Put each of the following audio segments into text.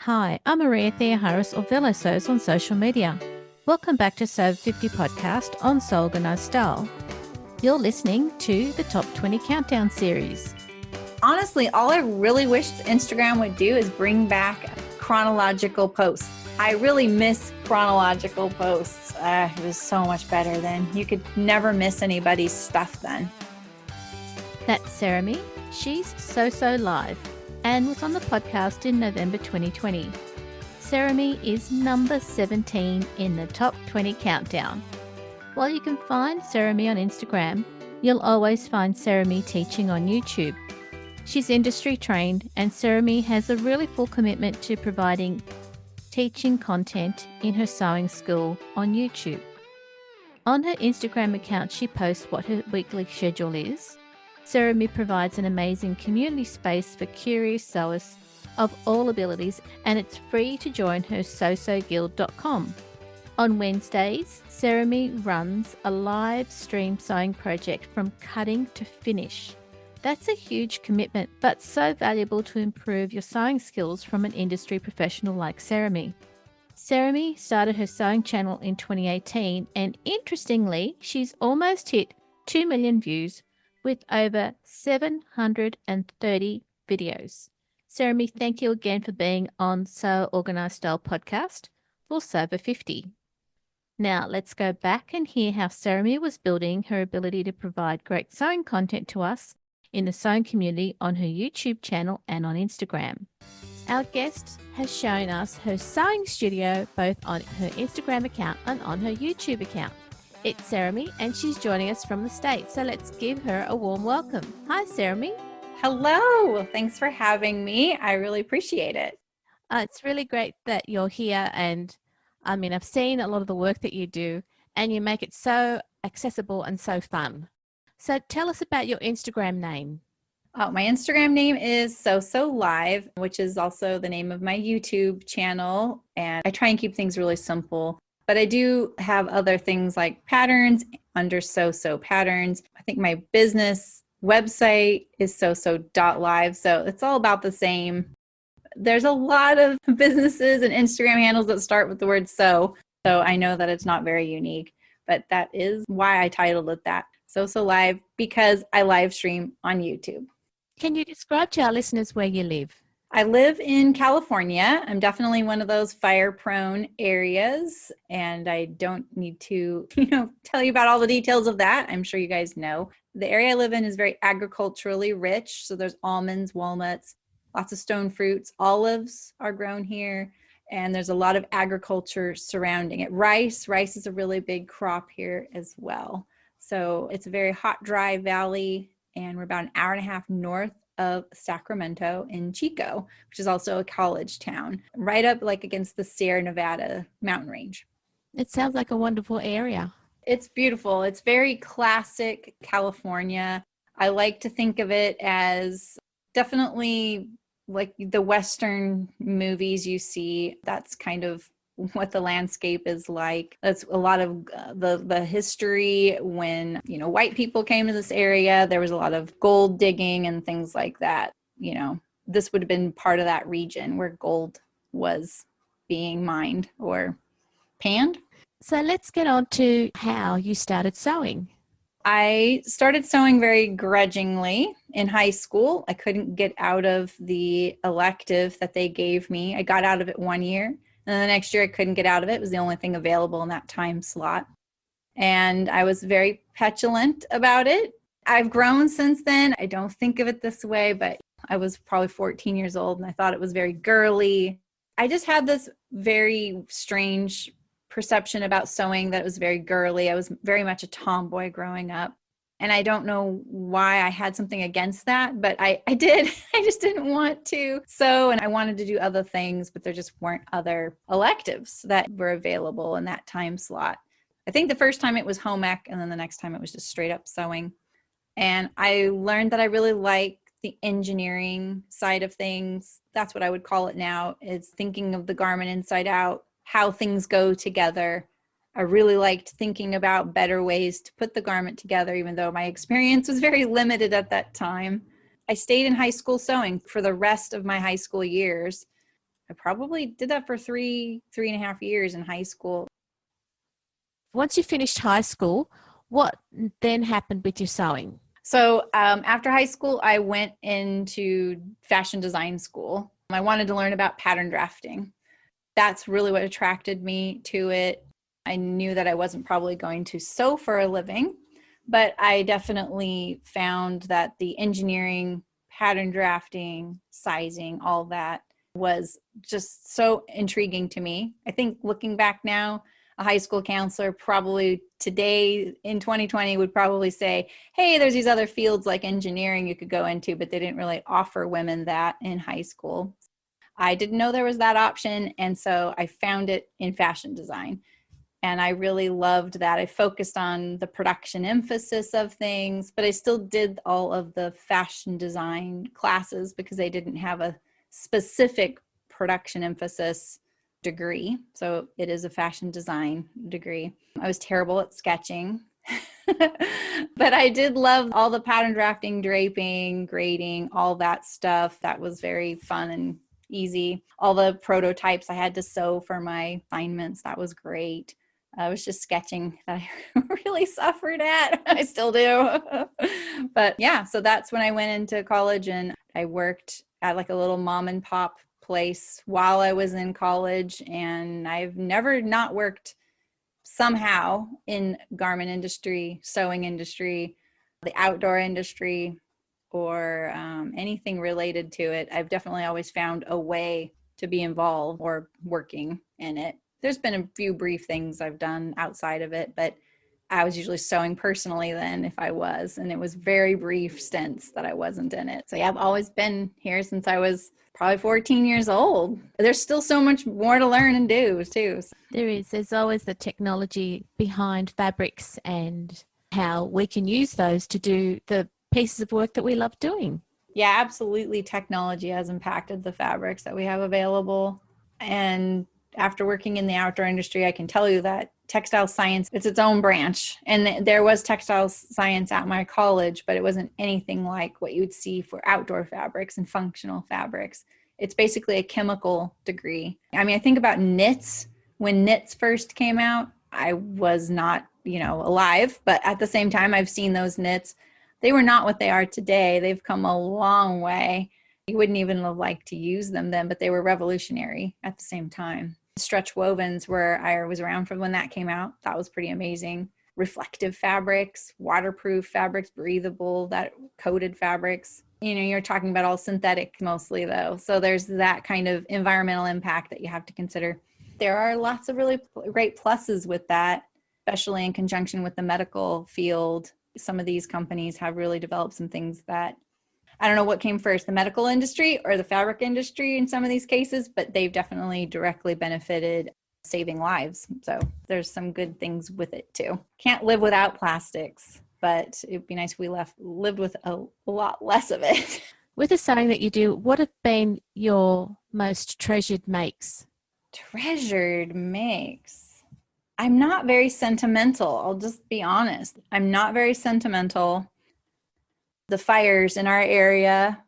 Hi, I'm Maria Theoharis of Sews on social media. Welcome back to Sew 50 podcast on Sew Organized Style. You're listening to the Top 20 Countdown series. Honestly, all I really wish Instagram would do is bring back chronological posts. I really miss chronological posts. It was so much better then. You could never miss anybody's stuff then. That's Saremy. She's SewSewLive and was on the podcast in November 2020. Saremy is number 17 in the Top 20 Countdown. While you can find Saremy on Instagram, you'll always find Saremy teaching on YouTube. She's industry trained, and Saremy has a really full commitment to providing teaching content in her sewing school on YouTube. On her Instagram account, she posts what her weekly schedule is. Saremy provides an amazing community space for curious sewists of all abilities, and it's free to join her sewsewguild.com. On Wednesdays, Saremy runs a live stream sewing project from cutting to finish. That's a huge commitment, but so valuable to improve your sewing skills from an industry professional like Saremy. Saremy started her sewing channel in 2018, and interestingly, she's almost hit 2 million views with over 730 videos. Saremy, thank you again for being on Sew Organized Style podcast for Sew 50. Now let's go back and hear how Saremy was building her ability to provide great sewing content to us in the sewing community on her YouTube channel and on Instagram. Our guest has shown us her sewing studio both on her Instagram account and on her YouTube account. It's Saremy, and she's joining us from the States, so let's give her a warm welcome. Hi, Saremy. Hello. Thanks for having me. I really appreciate it. It's really great that you're here, and I've seen a lot of the work that you do, and you make it so accessible and so fun. So tell us about your Instagram name. Oh, my Instagram name is SewSewLive, which is also the name of my YouTube channel. And I try and keep things really simple. But I do have other things like patterns under SewSew Patterns. I think my business website is sewsew.live. So it's all about the same. There's a lot of businesses and Instagram handles that start with the word sew. So I know that it's not very unique, but that is why I titled it that. SewSewLive, because I live stream on YouTube. Can you describe to our listeners where you live? I live in California. I'm definitely one of those fire-prone areas, and I don't need to, tell you about all the details of that. I'm sure you guys know. The area I live in is very agriculturally rich, so there's almonds, walnuts, lots of stone fruits, olives are grown here, and there's a lot of agriculture surrounding it. Rice is a really big crop here as well. So it's a very hot, dry valley, and we're about an hour and a half north of Sacramento in Chico, which is also a college town, right up like against the Sierra Nevada mountain range. It sounds like a wonderful area. It's beautiful. It's very classic California. I like to think of it as definitely like the Western movies you see. That's kind of what the landscape is like. That's a lot of the history when, white people came to this area. There was a lot of gold digging and things like that. This would have been part of that region where gold was being mined or panned. So let's get on to how you started sewing. I started sewing very grudgingly in high school. I couldn't get out of the elective that they gave me. I got out of it one year. And the next year I couldn't get out of it. It was the only thing available in that time slot. And I was very petulant about it. I've grown since then. I don't think of it this way, but I was probably 14 years old and I thought it was very girly. I just had this very strange perception about sewing that it was very girly. I was very much a tomboy growing up. And I don't know why I had something against that, but I did. I just didn't want to sew, and I wanted to do other things, but there just weren't other electives that were available in that time slot. I think the first time it was home ec, and then the next time it was just straight up sewing. And I learned that I really like the engineering side of things. That's what I would call it now, is thinking of the garment inside out, how things go together. I really liked thinking about better ways to put the garment together, even though my experience was very limited at that time. I stayed in high school sewing for the rest of my high school years. I probably did that for 3.5 years in high school. Once you finished high school, what then happened with your sewing? So after high school, I went into fashion design school. I wanted to learn about pattern drafting. That's really what attracted me to it. I knew that I wasn't probably going to sew for a living, but I definitely found that the engineering, pattern drafting, sizing, all that was just so intriguing to me. I think looking back now, a high school counselor probably today in 2020 would probably say, hey, there's these other fields like engineering you could go into, but they didn't really offer women that in high school. I didn't know there was that option, and so I found it in fashion design. And I really loved that. I focused on the production emphasis of things, but I still did all of the fashion design classes because they didn't have a specific production emphasis degree. So it is a fashion design degree. I was terrible at sketching, but I did love all the pattern drafting, draping, grading, all that stuff. That was very fun and easy. All the prototypes I had to sew for my assignments, that was great. I was just sketching that I really suffered at. I still do. But yeah, so that's when I went into college, and I worked at like a little mom and pop place while I was in college. And I've never not worked somehow in garment industry, sewing industry, the outdoor industry, or anything related to it. I've definitely always found a way to be involved or working in it. There's been a few brief things I've done outside of it, but I was usually sewing personally then if I was, and it was very brief stints that I wasn't in it. So yeah, I've always been here since I was probably 14 years old. There's still so much more to learn and do too. There is. There's always the technology behind fabrics and how we can use those to do the pieces of work that we love doing. Yeah, absolutely. Technology has impacted the fabrics that we have available. And after working in the outdoor industry, I can tell you that textile science, it's its own branch. And there was textile science at my college, but it wasn't anything like what you would see for outdoor fabrics and functional fabrics. It's basically a chemical degree. I mean, I think about knits. When knits first came out, I was not, alive, but at the same time, I've seen those knits. They were not what they are today. They've come a long way. You wouldn't even have liked to use them then, but they were revolutionary at the same time. Stretch wovens, where I was around from when that came out, that was pretty amazing. Reflective fabrics, waterproof fabrics, breathable, that coated fabrics. You're talking about all synthetic mostly though. So there's that kind of environmental impact that you have to consider. There are lots of really great pluses with that, especially in conjunction with the medical field. Some of these companies have really developed some things that, I don't know what came first, the medical industry or the fabric industry in some of these cases, but they've definitely directly benefited saving lives. So there's some good things with it too. Can't live without plastics, but it'd be nice if we lived with a lot less of it. With the sewing that you do, what have been your most treasured makes? Treasured makes. I'm not very sentimental. I'll just be honest. I'm not very sentimental. The fires in our area,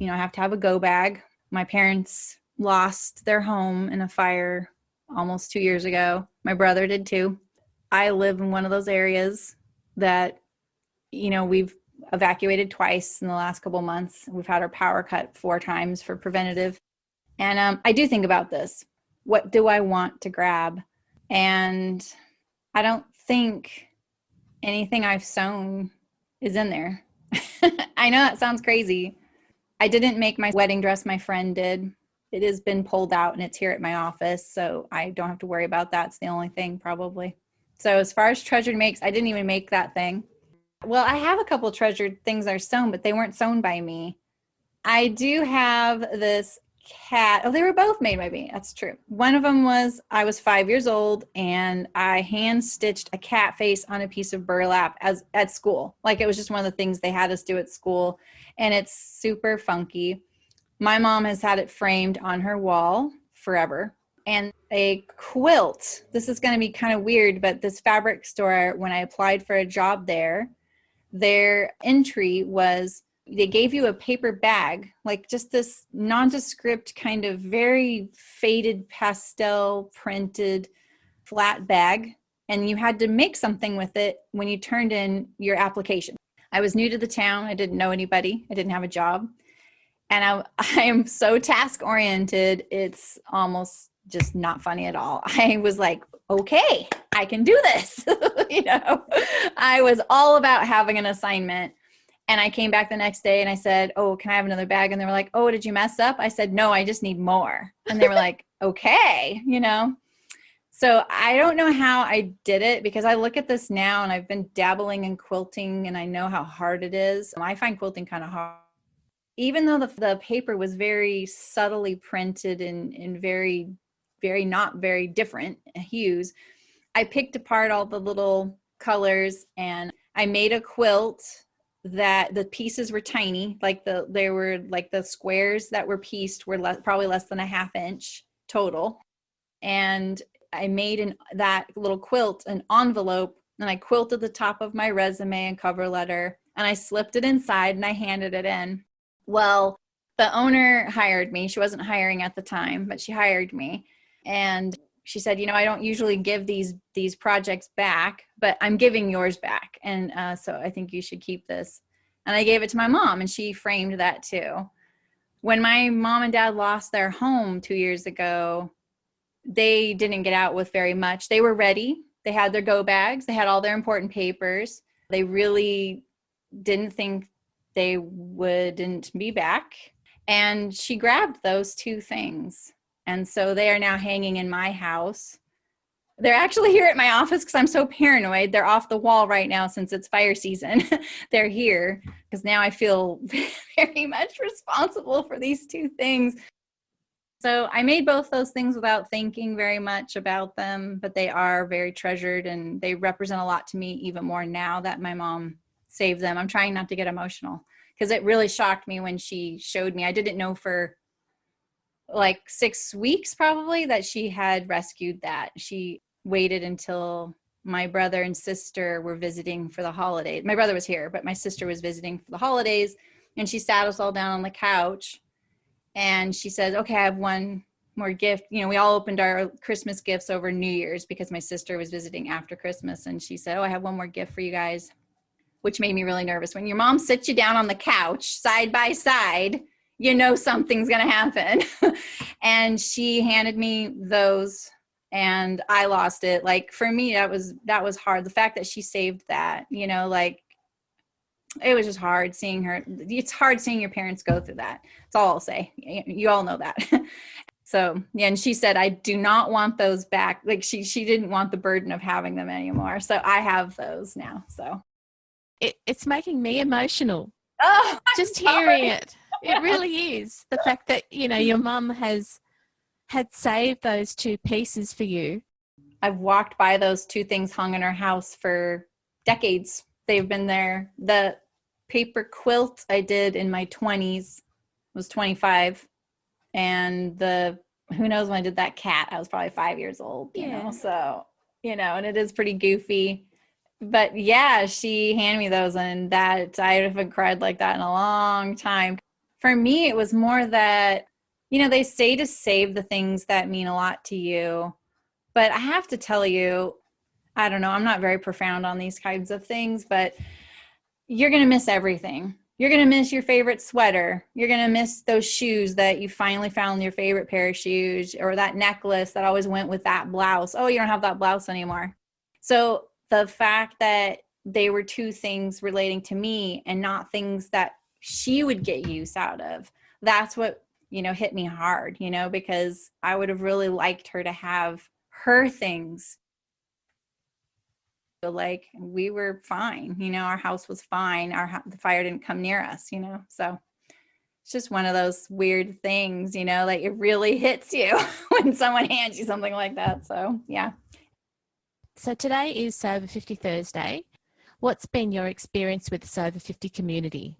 I have to have a go bag. My parents lost their home in a fire almost 2 years ago. My brother did too. I live in one of those areas that, we've evacuated twice in the last couple of months. We've had our power cut 4 times for preventative. And I do think about this. What do I want to grab? And I don't think anything I've sewn is in there. I know that sounds crazy. I didn't make my wedding dress. My friend did. It has been pulled out and it's here at my office, so I don't have to worry about that. It's the only thing probably. So as far as treasured makes, I didn't even make that thing. Well, I have a couple treasured things that are sewn, but they weren't sewn by me. I do have this cat. Oh, they were both made by me. That's true. One of them was, I was 5 years old and I hand stitched a cat face on a piece of burlap at school. Like it was just one of the things they had us do at school. And it's super funky. My mom has had it framed on her wall forever. And a quilt. This is going to be kind of weird, but this fabric store, when I applied for a job there, their entry was they gave you a paper bag, like just this nondescript kind of very faded pastel printed flat bag. And you had to make something with it when you turned in your application. I was new to the town. I didn't know anybody. I didn't have a job. And I am so task oriented. It's almost just not funny at all. I was like, okay, I can do this. I was all about having an assignment. And I came back the next day and I said, oh, can I have another bag? And they were like, oh, did you mess up? I said, no, I just need more. And they were like, okay, So I don't know how I did it, because I look at this now and I've been dabbling in quilting and I know how hard it is. I find quilting kind of hard. Even though the paper was very subtly printed in very, very not very different hues, I picked apart all the little colors and I made a quilt that the pieces were tiny, they were like the squares that were pieced were probably less than a ½ inch total. And I made that little quilt an envelope, and I quilted the top of my resume and cover letter, and I slipped it inside and I handed it in. Well, the owner hired me. She wasn't hiring at the time, but she hired me. And she said, I don't usually give these projects back, but I'm giving yours back. And so I think you should keep this. And I gave it to my mom, and she framed that too. When my mom and dad lost their home 2 years ago, they didn't get out with very much. They were ready. They had their go bags. They had all their important papers. They really didn't think they wouldn't be back. And she grabbed those two things. And so they are now hanging in my house. They're actually here at my office because I'm so paranoid. They're off the wall right now since it's fire season. They're here because now I feel very much responsible for these two things. So I made both those things without thinking very much about them, but they are very treasured and they represent a lot to me even more now that my mom saved them. I'm trying not to get emotional because it really shocked me when she showed me. I didn't know for like 6 weeks probably that she had rescued that. She waited until my brother and sister were visiting for the holidays. My brother was here, but my sister was visiting for the holidays, and she sat us all down on the couch and she said, okay, I have one more gift. We all opened our Christmas gifts over New Year's because my sister was visiting after Christmas. And she said, oh, I have one more gift for you guys, which made me really nervous. When your mom sits you down on the couch side by side, something's going to happen. And she handed me those and I lost it. Like for me, that was hard. The fact that she saved that, it was just hard seeing her. It's hard seeing your parents go through that. That's all I'll say. You all know that. So, yeah, and she said, I do not want those back. Like she didn't want the burden of having them anymore. So I have those now. So it's making me emotional. Oh, just hearing it. It really is. The fact that, your mum had saved those two pieces for you. I've walked by those two things hung in our house for decades. They've been there. The paper quilt I did in my 20s, was 25. And who knows when I did that cat, I was probably 5 years old, you know? So, and it is pretty goofy. But yeah, she handed me those, and that I haven't cried like that in a long time. For me, it was more that, they say to save the things that mean a lot to you. But I have to tell you, I don't know, I'm not very profound on these kinds of things, but you're going to miss everything. You're going to miss your favorite sweater. You're going to miss those shoes that you finally found your favorite pair of shoes, or that necklace that always went with that blouse. Oh, you don't have that blouse anymore. So the fact that they were two things relating to me and not things that she would get use out of, that's what, hit me hard, because I would have really liked her to have her things. Like we were fine, our house was fine. The fire didn't come near us, so it's just one of those weird things, like it really hits you when someone hands you something like that. So, yeah. So today is Sew Over 50 Thursday. What's been your experience with the Sew Over 50 community?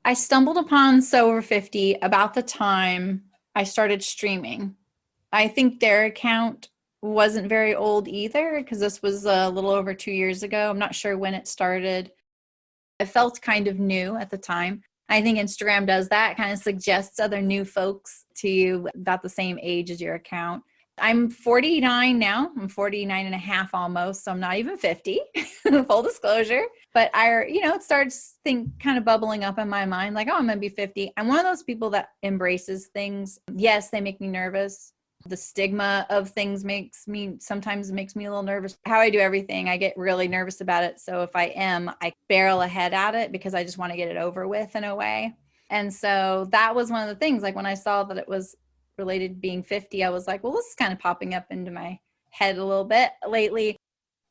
I stumbled upon Sew Over 50 about the time I started streaming. I think their account wasn't very old either, because this was a little over 2 years ago. I'm not sure when it started. It felt kind of new at the time. I think Instagram does that, kind of suggests other new folks to you about the same age as your account. I'm 49 now. I'm 49 and a half almost. So I'm not even 50, full disclosure. But it starts kind of bubbling up in my mind like, oh, I'm going to be 50. I'm one of those people that embraces things. Yes, they make me nervous. The stigma of things sometimes makes me a little nervous. How I do everything, I get really nervous about it. So if I barrel ahead at it because I just want to get it over with in a way. And so that was one of the things, like when I saw that it was related to being 50, I was like, well, this is kind of popping up into my head a little bit lately.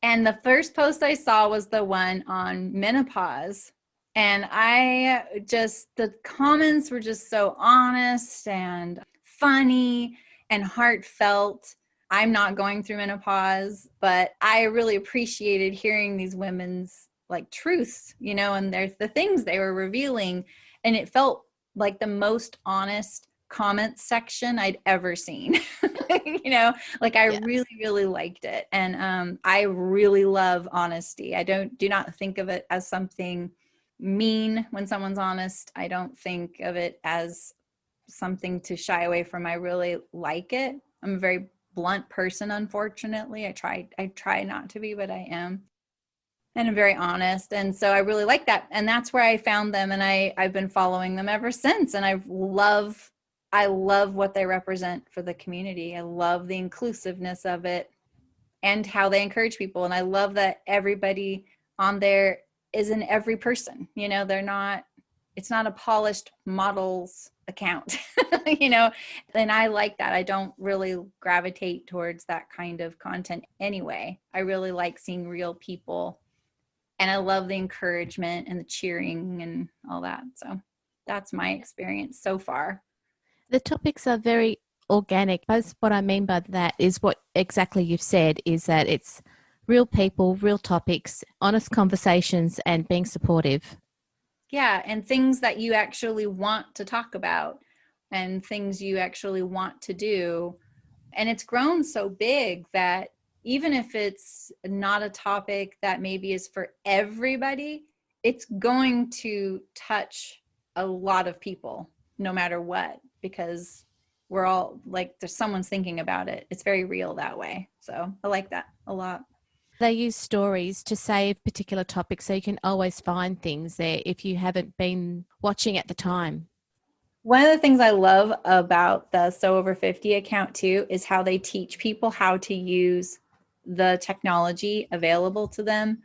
And the first post I saw was the one on menopause. And the comments were just so honest and funny and heartfelt. I'm not going through menopause, but I really appreciated hearing these women's like truths, and the things they were revealing. And it felt like the most honest comment section I'd ever seen. I really, really liked it. And I really love honesty. I do not think of it as something mean when someone's honest. I don't think of it as something to shy away from. I really like it. I'm a very blunt person, unfortunately. I try not to be, but I am. And I'm very honest. And so I really like that. And that's where I found them. And I've been following them ever since. And I love what they represent for the community. I love the inclusiveness of it and how they encourage people. And I love that everybody on there is an every person. It's not a polished models account, and I like that. I don't really gravitate towards that kind of content anyway. I really like seeing real people, and I love the encouragement and the cheering and all that. So that's my experience so far. The topics are very organic. That's what I mean by that is what exactly you've said, is that it's real people, real topics, honest conversations, and being supportive. Yeah, and things that you actually want to talk about and things you actually want to do. And it's grown so big that even if it's not a topic that maybe is for everybody, it's going to touch a lot of people no matter what, because we're all like, someone's thinking about it. It's very real that way. So I like that a lot. They use stories to save particular topics, so you can always find things there if you haven't been watching at the time. One of the things I love about the So Over 50 account too is how they teach people how to use the technology available to them.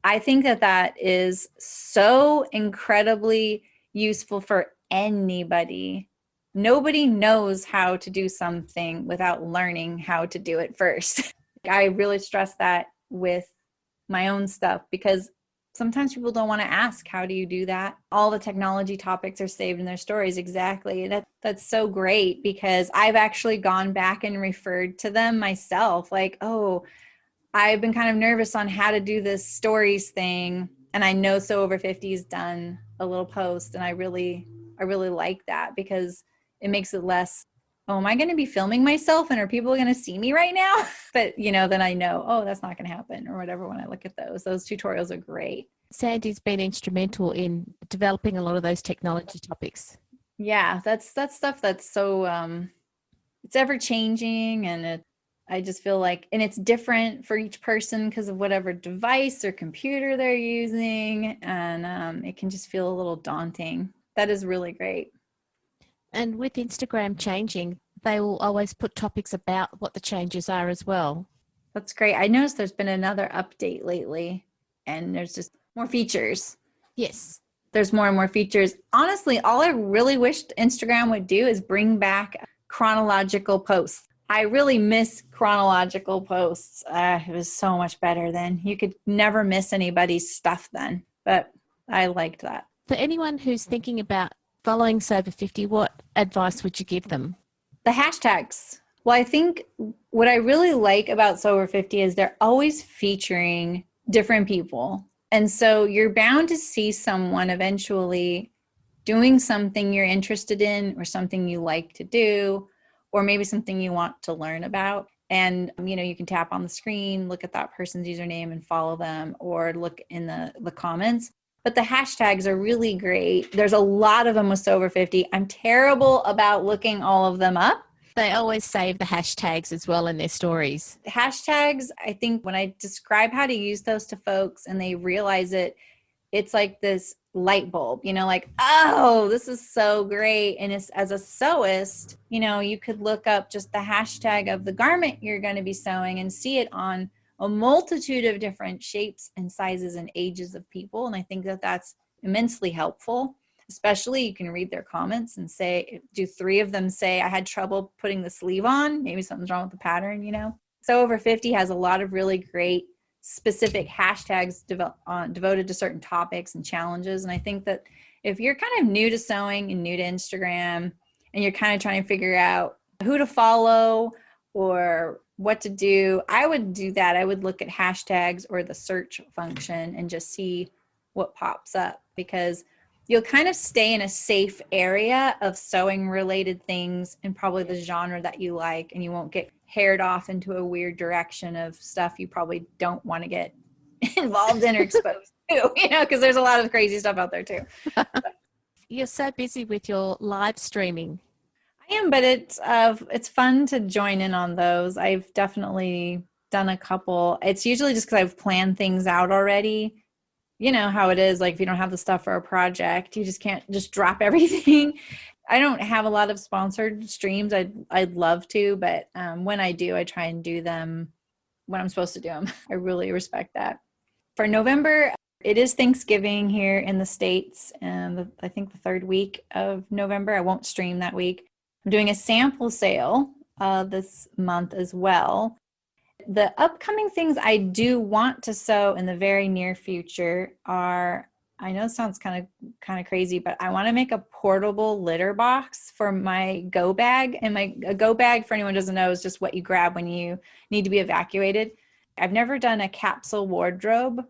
I think that is so incredibly useful for anybody. Nobody knows how to do something without learning how to do it first. I really stress that with my own stuff because sometimes people don't want to ask, how do you do that? All the technology topics are saved in their stories. Exactly. That's so great because I've actually gone back and referred to them myself. Like, oh, I've been kind of nervous on how to do this stories thing. And I know So Over 50's done a little post, and I really like that because it makes it less, oh, am I going to be filming myself and are people going to see me right now? But, then I know, oh, that's not going to happen or whatever when I look at those. Those tutorials are great. Sandy's been instrumental in developing a lot of those technology topics. Yeah, that's stuff that's so, it's ever changing, and I just feel like, and it's different for each person because of whatever device or computer they're using. And it can just feel a little daunting. That is really great. And with Instagram changing, they will always put topics about what the changes are as well. That's great. I noticed there's been another update lately, and there's just more features. Yes. There's more and more features. Honestly, all I really wished Instagram would do is bring back chronological posts. I really miss chronological posts. It was so much better then. You could never miss anybody's stuff then, but I liked that. For anyone who's thinking about following So Over 50, what advice would you give them? The hashtags. Well, I think what I really like about So Over 50 is they're always featuring different people. And so you're bound to see someone eventually doing something you're interested in or something you like to do, or maybe something you want to learn about. And, you can tap on the screen, look at that person's username and follow them, or look in the comments. But the hashtags are really great. There's a lot of them with Sew Over 50. I'm terrible about looking all of them up. They always save the hashtags as well in their stories. Hashtags, I think when I describe how to use those to folks and they realize it, it's like this light bulb, like, oh, this is so great. And it's, as a sewist, you could look up just the hashtag of the garment you're going to be sewing and see it on a multitude of different shapes and sizes and ages of people. And I think that that's immensely helpful. Especially you can read their comments and say, do 3 of them say, I had trouble putting the sleeve on? Maybe something's wrong with the pattern, So Over 50 has a lot of really great specific hashtags devoted to certain topics and challenges. And I think that if you're kind of new to sewing and new to Instagram and you're kind of trying to figure out who to follow or what to do, I would do that. I would look at hashtags or the search function and just see what pops up, because you'll kind of stay in a safe area of sewing related things and probably the genre that you like, and you won't get haired off into a weird direction of stuff you probably don't want to get involved in or exposed to, because there's a lot of crazy stuff out there too. You're so busy with your live streaming. I am, but it's fun to join in on those. I've definitely done a couple. It's usually just because I've planned things out already. You know how it is, like if you don't have the stuff for a project, you just can't just drop everything. I don't have a lot of sponsored streams. I'd love to, but when I do, I try and do them when I'm supposed to do them. I really respect that. For November, it is Thanksgiving here in the States, and I think the 3rd week of November. I won't stream that week. I'm doing a sample sale this month as well. The upcoming things I do want to sew in the very near future are, I know it sounds kind of crazy, but I want to make a portable litter box for my go bag. And a go bag, for anyone who doesn't know, is just what you grab when you need to be evacuated. I've never done a capsule wardrobe,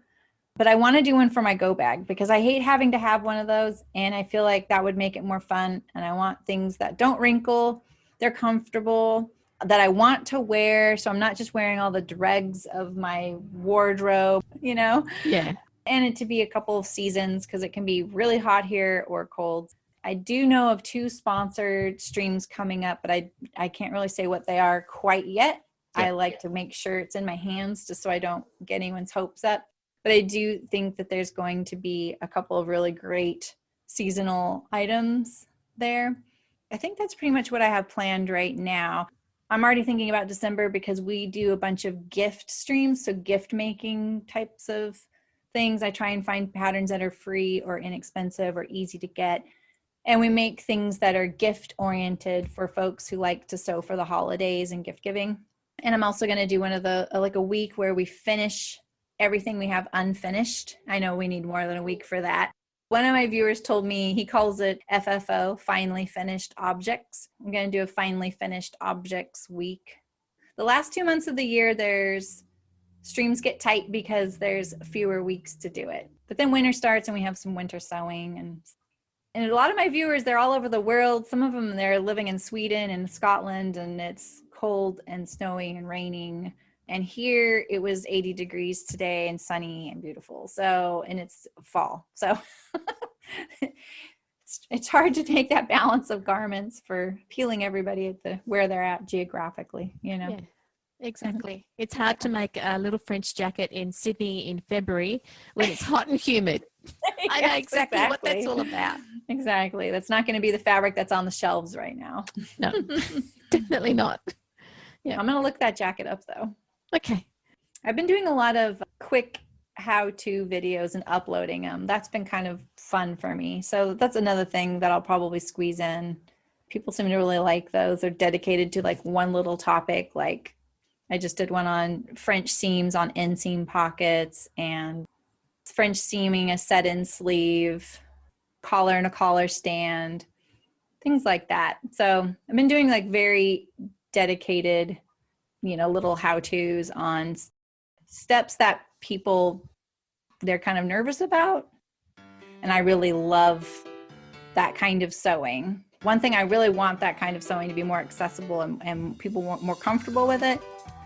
but I want to do one for my go bag because I hate having to have one of those. And I feel like that would make it more fun. And I want things that don't wrinkle, they're comfortable, that I want to wear. So I'm not just wearing all the dregs of my wardrobe, Yeah. And it to be a couple of seasons because it can be really hot here or cold. I do know of 2 sponsored streams coming up, but I can't really say what they are quite yet. I like to make sure it's in my hands just so I don't get anyone's hopes up. But I do think that there's going to be a couple of really great seasonal items there. I think that's pretty much what I have planned right now. I'm already thinking about December because we do a bunch of gift streams, so gift making types of things. I try and find patterns that are free or inexpensive or easy to get. And we make things that are gift oriented for folks who like to sew for the holidays and gift giving. And I'm also going to do one of the, like a week where we finish everything we have unfinished. I know we need more than a week for that. One of my viewers told me, he calls it FFO, Finally Finished Objects. I'm going to do a Finally Finished Objects week. The last 2 months of the year, streams get tight because there's fewer weeks to do it. But then winter starts and we have some winter sewing. And a lot of my viewers, they're all over the world. Some of them, they're living in Sweden and Scotland, and it's cold and snowy and raining. And here it was 80 degrees today and sunny and beautiful. So, and it's fall. So it's hard to take that balance of garments for appealing everybody at where they're at geographically, Yeah, exactly. It's hard to make a little French jacket in Sydney in February when it's hot and humid. I know exactly what that's all about. Exactly. That's not going to be the fabric that's on the shelves right now. No, definitely not. Yeah, I'm going to look that jacket up though. Okay. I've been doing a lot of quick how-to videos and uploading them. That's been kind of fun for me. So that's another thing that I'll probably squeeze in. People seem to really like those. They're dedicated to like one little topic. Like I just did one on French seams on inseam pockets and French seaming a set-in sleeve, collar and a collar stand, things like that. So I've been doing like very dedicated, little how-tos on steps that people, they're kind of nervous about. And I really love that kind of sewing. One thing I really want that kind of sewing to be more accessible and people more comfortable with it,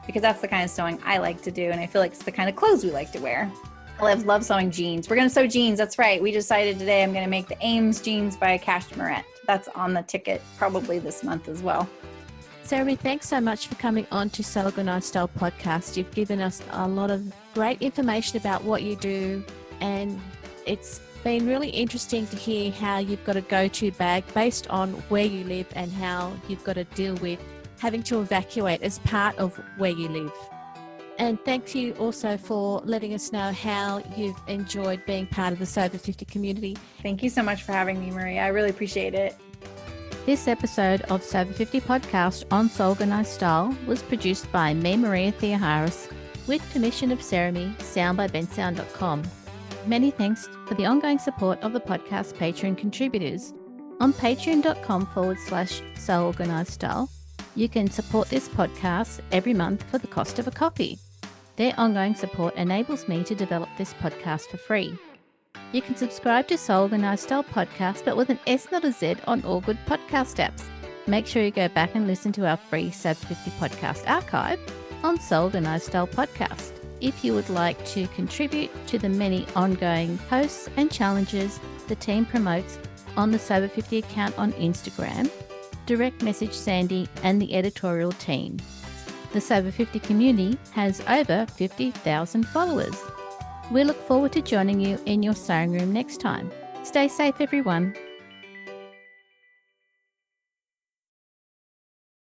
because that's the kind of sewing I like to do. And I feel like it's the kind of clothes we like to wear. I love sewing jeans. We're going to sew jeans. That's right. We decided today I'm going to make the Ames jeans by Cashmerette. That's on the ticket probably this month as well. Saremy, thanks so much for coming on to Sew Organized Style podcast. You've given us a lot of great information about what you do, and it's been really interesting to hear how you've got a go-to bag based on where you live and how you've got to deal with having to evacuate as part of where you live. And thank you also for letting us know how you've enjoyed being part of the Sew Over 50 community. Thank you so much for having me, Maria. I really appreciate it. This episode of Sew Over 50 podcast on Sew Organized Style was produced by me, Maria Theoharis, with permission of Saremy, sound by bensound.com. Many thanks for the ongoing support of the podcast Patreon contributors. On patreon.com/Sew Organized Style, you can support this podcast every month for the cost of a coffee. Their ongoing support enables me to develop this podcast for free. You can subscribe to Sew Organized Style podcast, but with an S, not a Z, on all good podcast apps. Make sure you go back and listen to our free Sew 50 podcast archive on Sew Organized Style podcast. If you would like to contribute to the many ongoing posts and challenges the team promotes on the Sew 50 account on Instagram, direct message Sandy and the editorial team. The Sew 50 community has over 50,000 followers. We look forward to joining you in your sewing room next time. Stay safe, everyone.